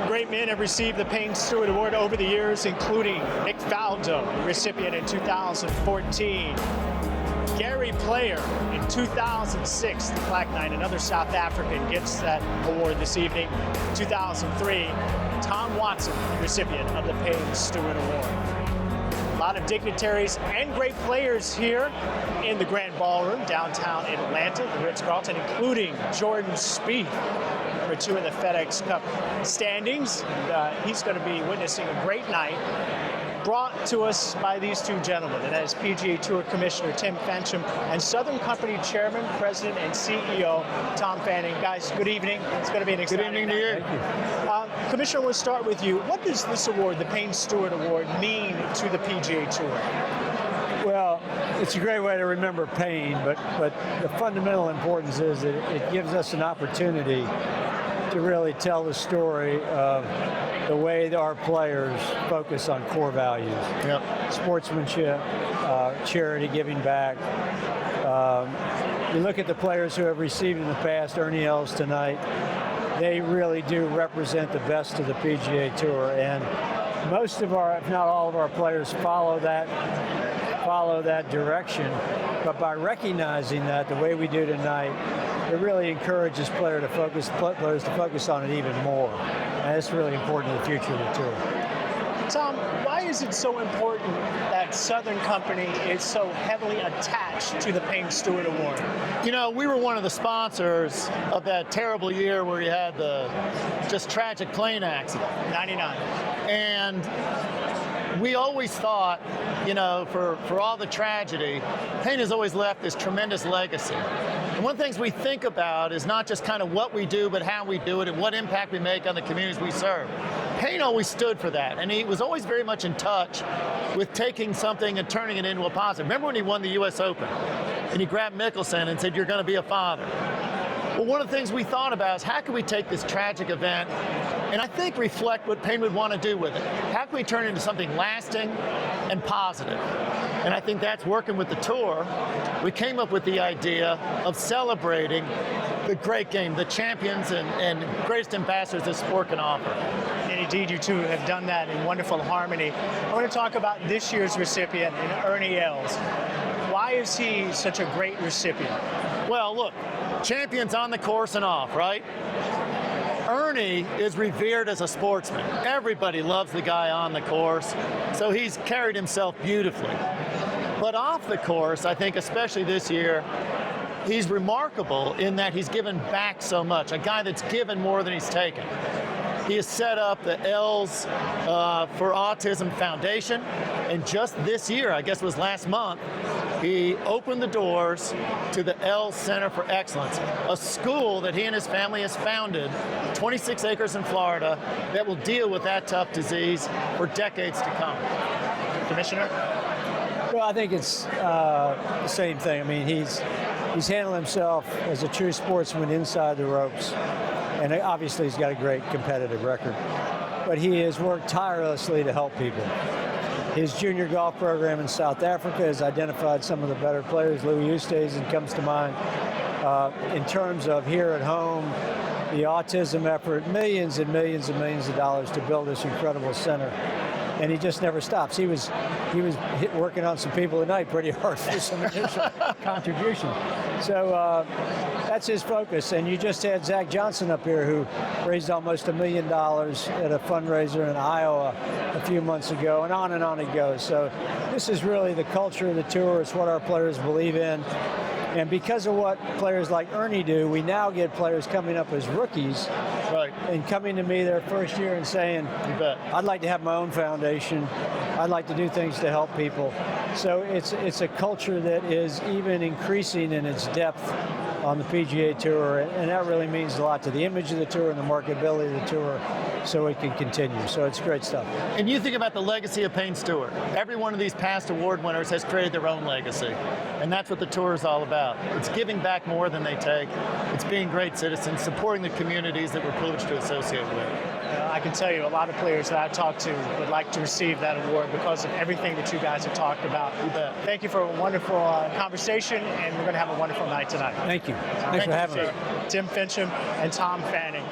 Great men have received the Payne Stewart Award over the years, including Nick Faldo, recipient in 2014. Gary Player in 2006, the Black Knight, another South African, gets that award this evening. 2003, Tom Watson, recipient of the Payne Stewart Award. A lot of dignitaries and great players here in the Grand Ballroom downtown in Atlanta, the Ritz-Carlton, including Jordan Spieth, number 2 in the FedEx Cup standings. And, he's going to be witnessing a great night brought to us by these two gentlemen, and that is PGA Tour Commissioner Tim Finchem and Southern Company Chairman, President, and CEO Tom Fanning. Guys, good evening. It's going to be an exciting night. Good evening to you. Commissioner, we'll start with you. What does this award, the Payne Stewart Award, mean to the PGA Tour? Well, it's a great way to remember Payne, but the fundamental importance is that it gives us an opportunity to really tell the story of the way that our players focus on core values. Yep. Sportsmanship, charity, giving back. You look at the players who have received in the past, Ernie Els tonight, they really do represent the best of the PGA Tour, and most of our, if not all of our players follow that direction. But by recognizing that the way we do tonight, it really encourages players to focus on it even more. And it's really important to the future of the tour. Tom, why is it so important that Southern Company is so heavily attached to the Payne Stewart Award? You know, we were one of the sponsors of that terrible year where you had the just tragic plane accident. 99. And we always thought, you know, for all the tragedy, Payne has always left this tremendous legacy. And one of the things we think about is not just kind of what we do, but how we do it and what impact we make on the communities we serve. Payne always stood for that, and he was always very much in touch with taking something and turning it into a positive. Remember when he won the U.S. Open, and he grabbed Mickelson and said, "You're going to be a father." Well, one of the things we thought about is how can we take this tragic event and I think reflect what Payne would want to do with it. How can we turn it into something lasting and positive? And I think that's working with the tour. We came up with the idea of celebrating the great game, the champions and greatest ambassadors this sport can offer. And indeed, you two have done that in wonderful harmony. I want to talk about this year's recipient, Ernie Els. Why is he such a great recipient? Well, look, champions on the course and off, right? Ernie is revered as a sportsman. Everybody loves the guy on the course, so he's carried himself beautifully. But off the course, I think especially this year, he's remarkable in that he's given back so much, a guy that's given more than he's taken. He has set up the Els for Autism Foundation, and just this year, I guess it was last month, he opened the doors to the Els Center for Excellence, a school that he and his family has founded, 26 acres in Florida, that will deal with that tough disease for decades to come. Commissioner? Well, I think it's the same thing. I mean, he's handled himself as a true sportsman inside the ropes. And obviously he's got a great competitive record. But he has worked tirelessly to help people. His junior golf program in South Africa has identified some of the better players. Louis Oosthuizen comes to mind. In terms of here at home, the autism effort, millions and millions and millions of dollars to build this incredible center. And he just never stops. He was working on some people tonight pretty hard for some initial contribution. So that's his focus. And you just had Zach Johnson up here who raised almost $1 million at a fundraiser in Iowa a few months ago, and on it goes. So this is really the culture of the tour. It's what our players believe in. And because of what players like Ernie do, we now get players coming up as rookies, right, and coming to me their first year and saying, "You bet, I'd like to have my own foundation. I'd like to do things to help people." So it's a culture that is even increasing in its depth on the PGA Tour, and that really means a lot to the image of the tour and the marketability of the tour, so it can continue. So it's great stuff. And you think about the legacy of Payne Stewart. Every one of these past award winners has created their own legacy, and that's what the tour is all about. It's giving back more than they take. It's being great citizens, supporting the communities that we're privileged to associate with. I can tell you a lot of players that I talked to would like to receive that award because of everything that you guys have talked about. Thank you for a wonderful conversation, and we're going to have a wonderful night tonight. Thank you. Thanks for having us. Tim Finchem and Tom Fanning.